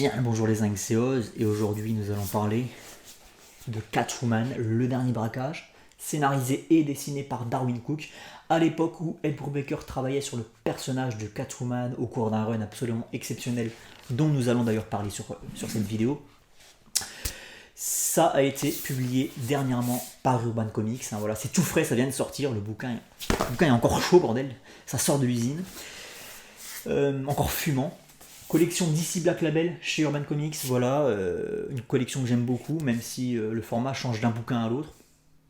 Bien, bonjour les Inxéos, et aujourd'hui nous allons parler de Catwoman, le dernier braquage, scénarisé et dessiné par Darwyn Cooke, à l'époque où Ed Brubaker travaillait sur le personnage de Catwoman au cours d'un run absolument exceptionnel, dont nous allons d'ailleurs parler sur cette vidéo. Ça a été publié dernièrement par Urban Comics, hein, voilà, c'est tout frais, ça vient de sortir, le bouquin est encore chaud, bordel, ça sort de l'usine, encore fumant. Collection DC Black Label chez Urban Comics, voilà, une collection que j'aime beaucoup, même si le format change d'un bouquin à l'autre,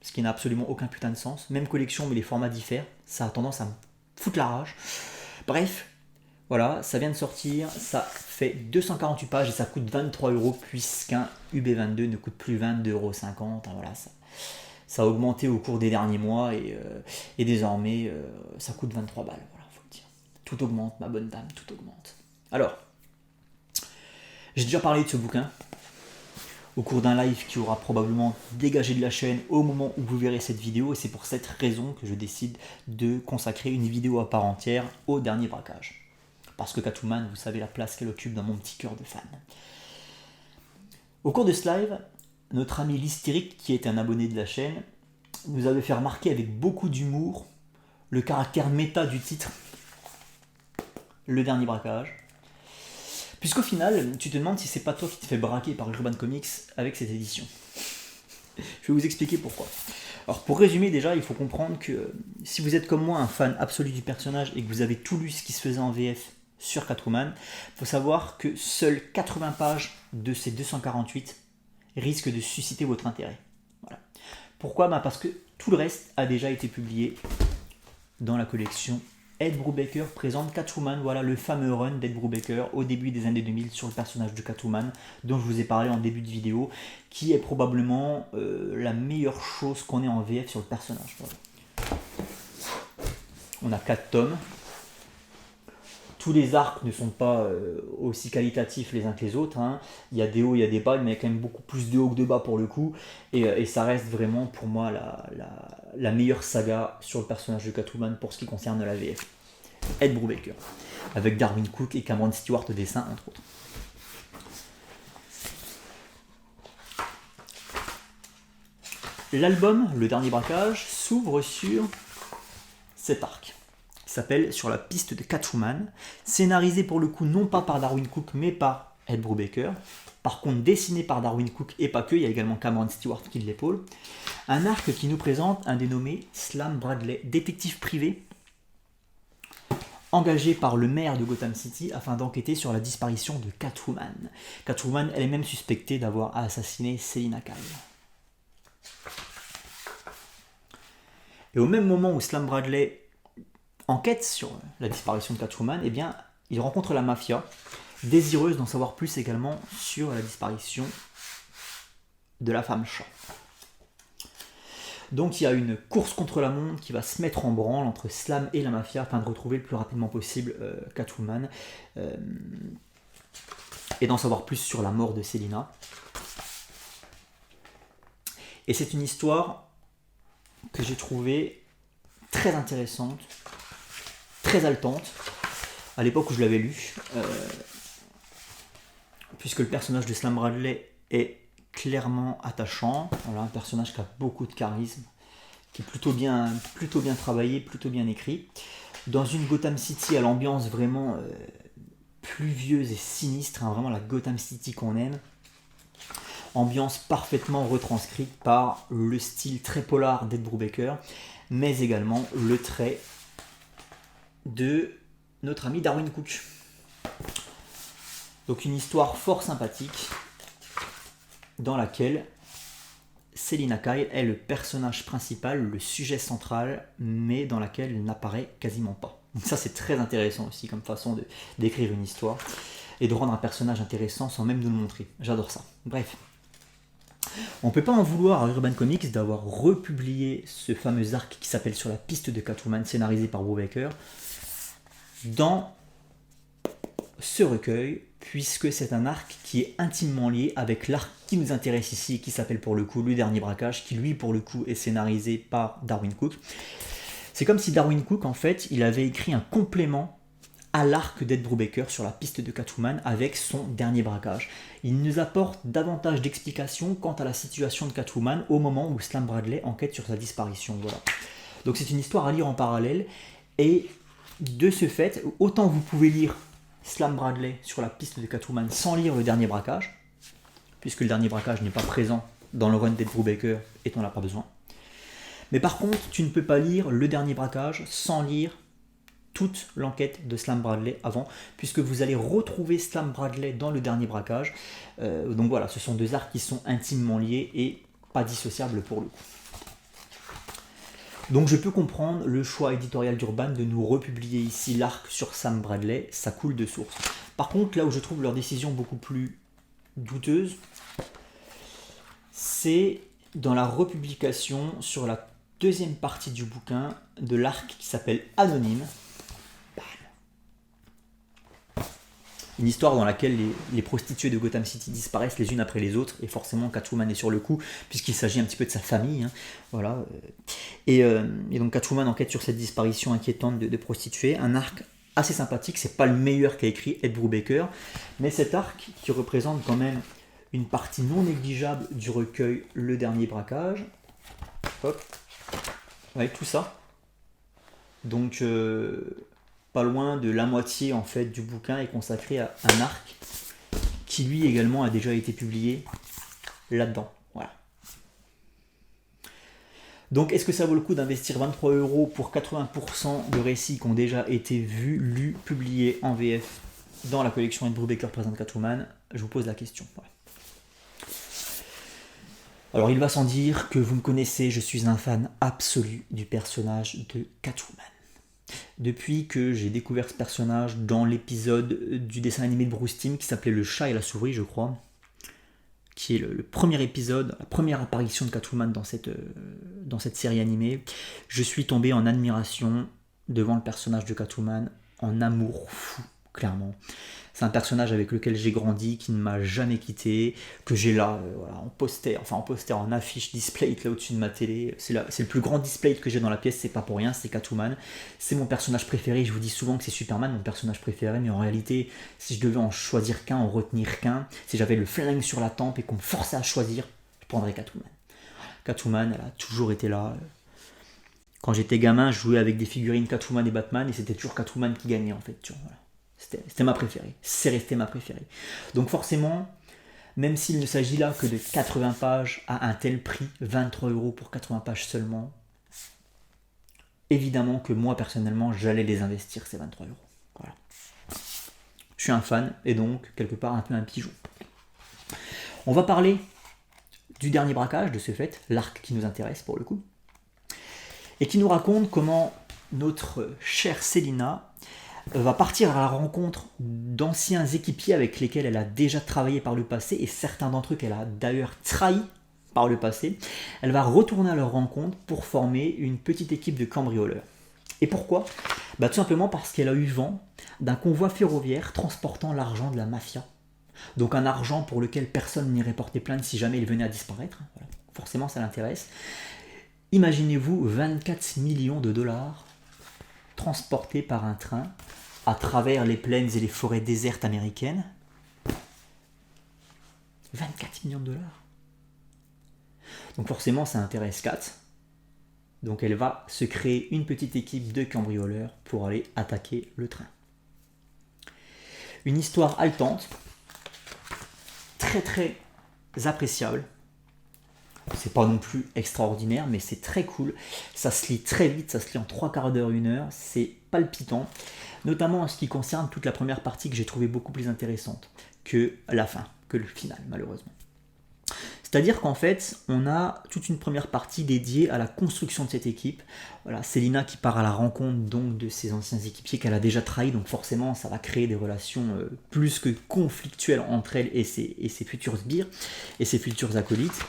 ce qui n'a absolument aucun putain de sens. Même collection, mais les formats diffèrent, ça a tendance à me foutre la rage. Bref, voilà, ça vient de sortir, ça fait 248 pages et ça coûte 23€, puisqu'un UB22 ne coûte plus 22,50€, voilà, ça a augmenté au cours des derniers mois, et désormais, ça coûte 23 balles, voilà, faut le dire. Tout augmente, ma bonne dame, tout augmente. Alors, j'ai déjà parlé de ce bouquin au cours d'un live qui aura probablement dégagé de la chaîne au moment où vous verrez cette vidéo, et c'est pour cette raison que je décide de consacrer une vidéo à part entière au dernier braquage. Parce que Catwoman, vous savez la place qu'elle occupe dans mon petit cœur de fan. Au cours de ce live, notre ami l'hystérique, qui est un abonné de la chaîne, nous avait fait remarquer avec beaucoup d'humour le caractère méta du titre, le dernier braquage. Puisqu'au final, tu te demandes si c'est pas toi qui te fais braquer par Urban Comics avec cette édition. Je vais vous expliquer pourquoi. Alors pour résumer déjà, il faut comprendre que si vous êtes comme moi un fan absolu du personnage et que vous avez tout lu ce qui se faisait en VF sur Catwoman, il faut savoir que seules 80 pages de ces 248 risquent de susciter votre intérêt. Voilà. Pourquoi ? Parce que tout le reste a déjà été publié dans la collection Ed Brubaker présente Catwoman, voilà le fameux run d'Ed Brubaker au début des années 2000 sur le personnage de Catwoman dont je vous ai parlé en début de vidéo, qui est probablement la meilleure chose qu'on ait en VF sur le personnage. Voilà. On a 4 tomes. Tous les arcs ne sont pas aussi qualitatifs les uns que les autres, hein. Il y a des hauts, il y a des bas, mais il y a quand même beaucoup plus de hauts que de bas pour le coup, et ça reste vraiment pour moi la meilleure saga sur le personnage de Catwoman pour ce qui concerne la VF. Ed Brubaker, avec Darwyn Cooke et Cameron Stewart au dessin, entre autres. L'album, le dernier braquage, s'ouvre sur cet arc, qui s'appelle Sur la piste de Catwoman, scénarisé pour le coup non pas par Darwyn Cooke mais par Ed Brubaker, par contre dessiné par Darwyn Cooke et pas que, il y a également Cameron Stewart qui l'épaule. Un arc qui nous présente un dénommé Slam Bradley, détective privé, engagé par le maire de Gotham City afin d'enquêter sur la disparition de Catwoman. Catwoman, elle est même suspectée d'avoir assassiné Selina Kyle. Et au même moment où Slam Bradley enquête sur la disparition de Catwoman, eh bien, il rencontre la mafia, désireuse d'en savoir plus également sur la disparition de la femme chat. Donc il y a une course contre la montre qui va se mettre en branle entre Slam et la mafia afin de retrouver le plus rapidement possible Catwoman et d'en savoir plus sur la mort de Selina. Et c'est une histoire que j'ai trouvée très intéressante, très haletante, à l'époque où je l'avais lu, puisque le personnage de Slam Bradley est clairement attachant. Voilà, un personnage qui a beaucoup de charisme, qui est plutôt bien travaillé, plutôt bien écrit. Dans une Gotham City à l'ambiance vraiment pluvieuse et sinistre, hein, vraiment la Gotham City qu'on aime. Ambiance parfaitement retranscrite par le style très polar d'Ed Brubaker, mais également le trait de notre ami Darwyn Cooke. Donc une histoire fort sympathique dans laquelle Selina Kyle est le personnage principal, le sujet central, mais dans laquelle elle n'apparaît quasiment pas. Donc ça c'est très intéressant aussi comme façon d'écrire une histoire et de rendre un personnage intéressant sans même nous le montrer. J'adore ça. Bref. On ne peut pas en vouloir à Urban Comics d'avoir republié ce fameux arc qui s'appelle Sur la piste de Catwoman, scénarisé par Brubaker, dans ce recueil, puisque c'est un arc qui est intimement lié avec l'arc qui nous intéresse ici, qui s'appelle pour le coup Le Dernier Braquage, qui lui pour le coup est scénarisé par Darwyn Cooke. C'est comme si Darwyn Cooke en fait, il avait écrit un complément à l'arc d'Ed Brubaker sur la piste de Catwoman avec son dernier braquage. Il nous apporte davantage d'explications quant à la situation de Catwoman au moment où Slam Bradley enquête sur sa disparition. Voilà. Donc c'est une histoire à lire en parallèle, et de ce fait, autant vous pouvez lire Slam Bradley sur la piste de Catwoman sans lire le dernier braquage, puisque le dernier braquage n'est pas présent dans le run d'Ed Brubaker et on n'en a pas besoin. Mais par contre, tu ne peux pas lire le dernier braquage sans lire toute l'enquête de Slam Bradley avant, puisque vous allez retrouver Slam Bradley dans le dernier braquage. Donc voilà, ce sont deux arcs qui sont intimement liés et pas dissociables pour le coup. Donc je peux comprendre le choix éditorial d'Urban de nous republier ici l'arc sur Slam Bradley, ça coule de source. Par contre, là où je trouve leur décision beaucoup plus douteuse, c'est dans la republication sur la deuxième partie du bouquin de l'arc qui s'appelle Anonyme. Une histoire dans laquelle les prostituées de Gotham City disparaissent les unes après les autres, et forcément Catwoman est sur le coup, puisqu'il s'agit un petit peu de sa famille. Hein, voilà. Et donc Catwoman enquête sur cette disparition inquiétante de prostituées. Un arc assez sympathique, c'est pas le meilleur qu'a écrit Ed Brubaker, mais cet arc qui représente quand même une partie non négligeable du recueil Le Dernier Braquage. Hop. Avec tout ça. Donc pas loin de la moitié en fait du bouquin est consacré à un arc qui lui également a déjà été publié là-dedans. Voilà. Donc est-ce que ça vaut le coup d'investir 23€ pour 80% de récits qui ont déjà été vus, lus, publiés en VF dans la collection Ed Brubaker présente Catwoman? Je vous pose la question. Voilà. Alors il va sans dire que vous me connaissez, je suis un fan absolu du personnage de Catwoman. Depuis que j'ai découvert ce personnage dans l'épisode du dessin animé de Bruce Timm qui s'appelait Le chat et la souris, je crois, qui est le premier épisode, la première apparition de Catwoman dans cette série animée, je suis tombé en admiration devant le personnage de Catwoman, en amour fou, clairement. C'est un personnage avec lequel j'ai grandi, qui ne m'a jamais quitté, que j'ai là, voilà, en affiche display là au-dessus de ma télé. C'est le plus grand display que j'ai dans la pièce, c'est pas pour rien, c'est Catwoman. C'est mon personnage préféré, je vous dis souvent que c'est Superman, mon personnage préféré, mais en réalité, si je devais en choisir qu'un, en retenir qu'un, si j'avais le flingue sur la tempe et qu'on me forçait à choisir, je prendrais Catwoman. Catwoman, elle a toujours été là. Quand j'étais gamin, je jouais avec des figurines Catwoman et Batman, et c'était toujours Catwoman qui gagnait en fait, tu vois, voilà. C'était ma préférée, c'est resté ma préférée. Donc forcément, même s'il ne s'agit là que de 80 pages à un tel prix, 23€ pour 80 pages seulement, évidemment que moi personnellement, j'allais les investir ces 23€. Voilà. Je suis un fan, et donc quelque part un peu un pigeon. On va parler du dernier braquage de ce fait, l'arc qui nous intéresse pour le coup, et qui nous raconte comment notre chère Selina va partir à la rencontre d'anciens équipiers avec lesquels elle a déjà travaillé par le passé, et certains d'entre eux qu'elle a d'ailleurs trahi par le passé. Elle va retourner à leur rencontre pour former une petite équipe de cambrioleurs. Et pourquoi ? Tout simplement parce qu'elle a eu vent d'un convoi ferroviaire transportant l'argent de la mafia. Donc un argent pour lequel personne n'irait porter plainte si jamais il venait à disparaître. Voilà. Forcément ça l'intéresse. Imaginez-vous 24 millions de dollars transportés par un train à travers les plaines et les forêts désertes américaines. 24 millions de dollars. Donc forcément, ça intéresse Kat. Donc elle va se créer une petite équipe de cambrioleurs pour aller attaquer le train. Une histoire haletante, très très appréciable. C'est pas non plus extraordinaire, mais c'est très cool. Ça se lit très vite, ça se lit en 3/4 d'heure, 1 heure. C'est palpitant, notamment en ce qui concerne toute la première partie que j'ai trouvée beaucoup plus intéressante que la fin, que le final, malheureusement. C'est-à-dire qu'en fait, on a toute une première partie dédiée à la construction de cette équipe. Voilà, Selina qui part à la rencontre donc de ses anciens équipiers qu'elle a déjà trahis, donc forcément ça va créer des relations plus que conflictuelles entre elle et ses futurs sbires et ses futurs acolytes.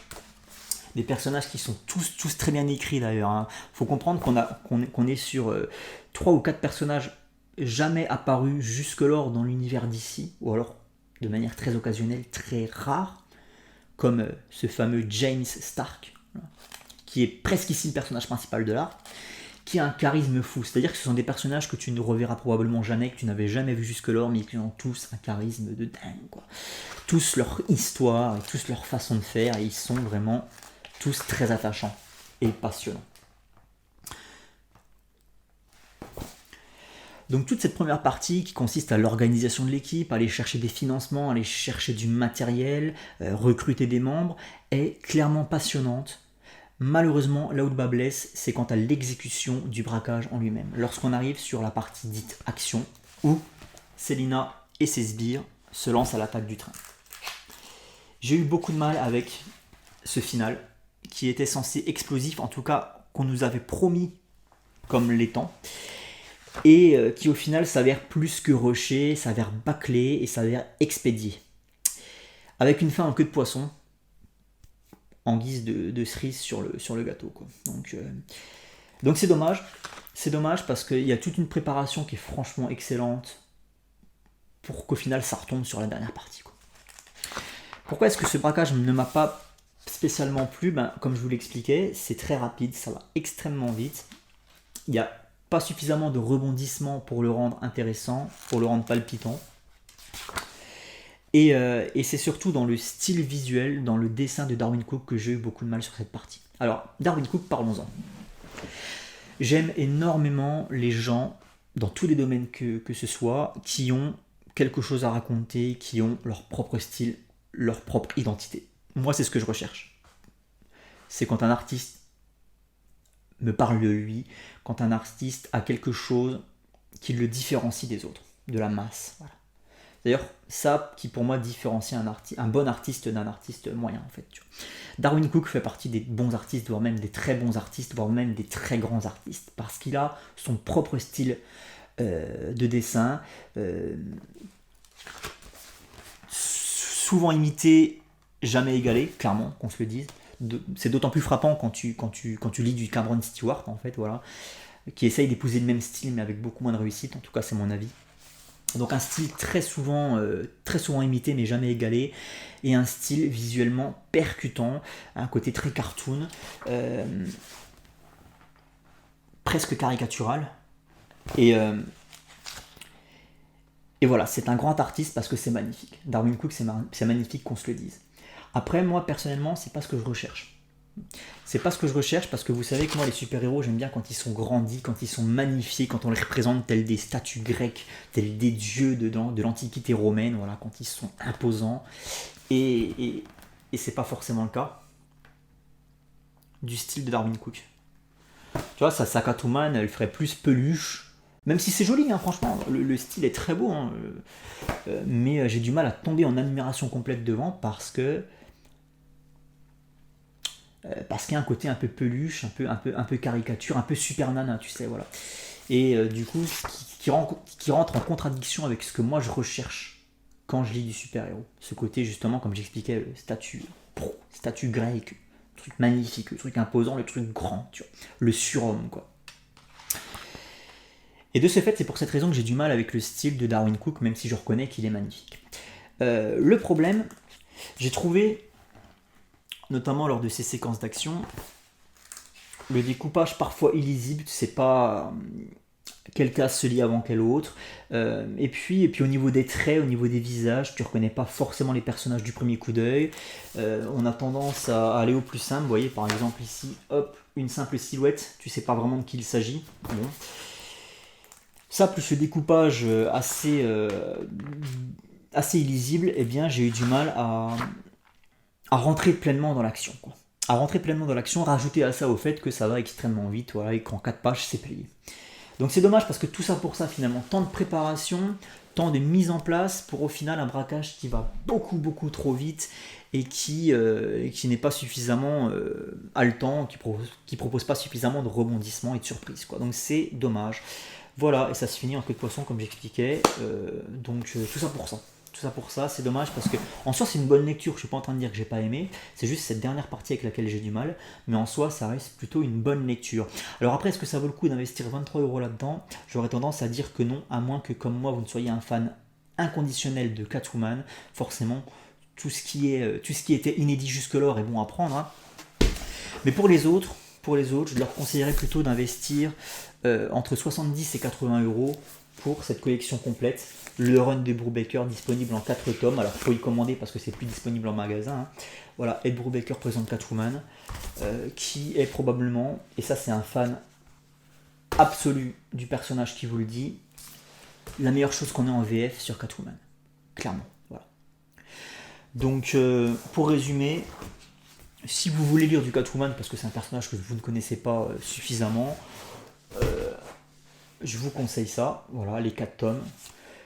Des personnages qui sont tous très bien écrits d'ailleurs. Hein. Faut comprendre qu'on est sur 3 ou 4 personnages jamais apparus jusque-lors dans l'univers d'ici, ou alors de manière très occasionnelle, très rare, comme ce fameux James Stark, qui est presque ici le personnage principal de l'arc, qui a un charisme fou. C'est-à-dire que ce sont des personnages que tu ne reverras probablement jamais, que tu n'avais jamais vu jusque-là, mais qui ont tous un charisme de dingue, quoi. Tous leur histoire et tous leur façon de faire, et ils sont vraiment tous très attachants et passionnants. Donc toute cette première partie qui consiste à l'organisation de l'équipe, aller chercher des financements, aller chercher du matériel, recruter des membres, est clairement passionnante. Malheureusement, là où le bas blesse, c'est quant à l'exécution du braquage en lui-même. Lorsqu'on arrive sur la partie dite action, où Célina et ses sbires se lancent à l'attaque du train. J'ai eu beaucoup de mal avec ce final, qui était censé explosif, en tout cas qu'on nous avait promis comme l'étant, et qui au final s'avère plus que rushé, s'avère bâclé et s'avère expédié. Avec une fin en queue de poisson, en guise de cerise sur le gâteau, quoi. Donc c'est dommage. C'est dommage parce qu'il y a toute une préparation qui est franchement excellente pour qu'au final ça retombe sur la dernière partie, quoi. Pourquoi est-ce que ce braquage ne m'a pas spécialement plu? Comme je vous l'expliquais, c'est très rapide, ça va extrêmement vite. Il n'y a pas suffisamment de rebondissements pour le rendre intéressant, pour le rendre palpitant. Et c'est surtout dans le style visuel, dans le dessin de Darwyn Cooke que j'ai eu beaucoup de mal sur cette partie. Alors, Darwyn Cooke, parlons-en. J'aime énormément les gens, dans tous les domaines que ce soit, qui ont quelque chose à raconter, qui ont leur propre style, leur propre identité. Moi, c'est ce que je recherche. C'est quand un artiste me parle de lui, quand un artiste a quelque chose qui le différencie des autres, de la masse. Voilà. D'ailleurs, ça qui pour moi différencie un bon artiste d'un artiste moyen, en fait. Darwyn Cooke fait partie des bons artistes, voire même des très bons artistes, voire même des très grands artistes, parce qu'il a son propre style de dessin, souvent imité, jamais égalé, clairement, qu'on se le dise. C'est d'autant plus frappant quand tu lis du Cameron Stewart, en fait, voilà, qui essaye d'épouser le même style, mais avec beaucoup moins de réussite, en tout cas c'est mon avis. Donc un style très souvent imité mais jamais égalé, et un style visuellement percutant, un côté très cartoon, presque caricatural. Et voilà, c'est un grand artiste parce que c'est magnifique. Darwyn Cooke, c'est magnifique qu'on se le dise. Après, moi personnellement, c'est pas ce que je recherche. C'est pas ce que je recherche parce que vous savez que moi les super-héros j'aime bien quand ils sont grandis, quand ils sont magnifiés, quand on les représente tels des statues grecques, tels des dieux de l'antiquité romaine, voilà, quand ils sont imposants. Et c'est pas forcément le cas du style de Darwyn Cooke. Tu vois, sa Catwoman, elle ferait plus peluche, même si c'est joli, hein, franchement, le style est très beau, hein, mais j'ai du mal à tomber en admiration complète devant parce qu'il y a un côté un peu peluche, un peu caricature, un peu super nana, tu sais, voilà. Et du coup, qui rentre en contradiction avec ce que moi je recherche quand je lis du super-héros. Ce côté, justement, comme j'expliquais, le statue grecque, le truc magnifique, le truc imposant, le truc grand, tu vois, le surhomme, quoi. Et de ce fait, c'est pour cette raison que j'ai du mal avec le style de Darwyn Cooke, même si je reconnais qu'il est magnifique. Le problème, j'ai trouvé, notamment lors de ces séquences d'action, le découpage parfois illisible, tu sais pas quelle case se lie avant quelle autre, et puis au niveau des traits, au niveau des visages, tu reconnais pas forcément les personnages du premier coup d'œil, on a tendance à aller au plus simple, vous voyez par exemple ici, hop, une simple silhouette, tu sais pas vraiment de qui il s'agit, bon. Ça plus le découpage assez illisible, eh bien j'ai eu du mal à rentrer pleinement dans l'action, quoi. À rentrer pleinement dans l'action, rajouter à ça au fait que ça va extrêmement vite, voilà, et qu'en 4 pages c'est plié. Donc c'est dommage parce que tout ça pour ça finalement, tant de préparation, tant de mise en place pour au final un braquage qui va beaucoup trop vite et qui n'est pas suffisamment haletant, qui propose pas suffisamment de rebondissements et de surprises, quoi. Donc c'est dommage. Voilà, et ça se finit en queue de poisson comme j'expliquais, donc tout ça pour ça. Tout ça pour ça, c'est dommage parce que en soi c'est une bonne lecture, je suis pas en train de dire que j'ai pas aimé, c'est juste cette dernière partie avec laquelle j'ai du mal, mais en soi ça reste plutôt une bonne lecture. Alors après, est-ce que ça vaut le coup d'investir 23€ là-dedans? J'aurais tendance à dire que non, à moins que comme moi vous ne soyez un fan inconditionnel de Catwoman, forcément tout ce qui était inédit jusque-là est bon à prendre, hein. Mais pour les autres, pour les autres, je leur conseillerais plutôt d'investir entre 70 et 80 euros pour cette collection complète. Le run de Brubaker disponible en 4 tomes. Alors, il faut y commander parce que c'est plus disponible en magasin. Hein. Voilà, Ed Brubaker présente Catwoman, qui est probablement, et ça c'est un fan absolu du personnage qui vous le dit, la meilleure chose qu'on ait en VF sur Catwoman. Clairement. Voilà. Donc, pour résumer, si vous voulez lire du Catwoman, parce que c'est un personnage que vous ne connaissez pas suffisamment, je vous conseille ça. Voilà, les 4 tomes.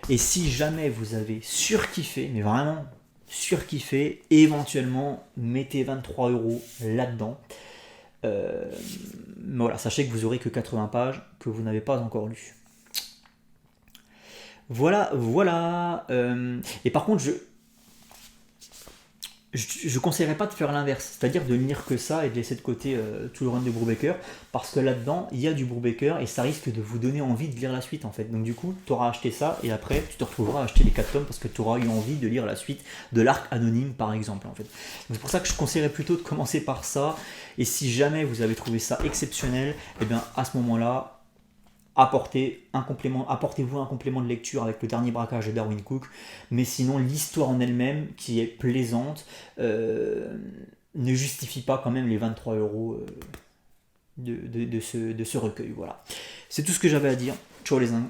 Et si jamais vous avez surkiffé, mais vraiment surkiffé, éventuellement mettez 23 euros là-dedans. Voilà, sachez que vous aurez que 80 pages que vous n'avez pas encore lues. Voilà, voilà. Et par contre, je conseillerais pas de faire l'inverse, c'est-à-dire de ne lire que ça et de laisser de côté tout le run de Brubaker, parce que là-dedans, il y a du Brubaker et ça risque de vous donner envie de lire la suite en fait. Donc du coup, tu auras acheté ça et après, tu te retrouveras à acheter les 4 tomes parce que tu auras eu envie de lire la suite de l'arc anonyme par exemple en fait. C'est pour ça que je conseillerais plutôt de commencer par ça, et si jamais vous avez trouvé ça exceptionnel, et bien à ce moment-là, apportez-vous un complément de lecture avec le dernier braquage de Darwin Cook, mais sinon l'histoire en elle-même, qui est plaisante, ne justifie pas quand même les 23 euros de ce recueil. Voilà. C'est tout ce que j'avais à dire. Ciao les uns.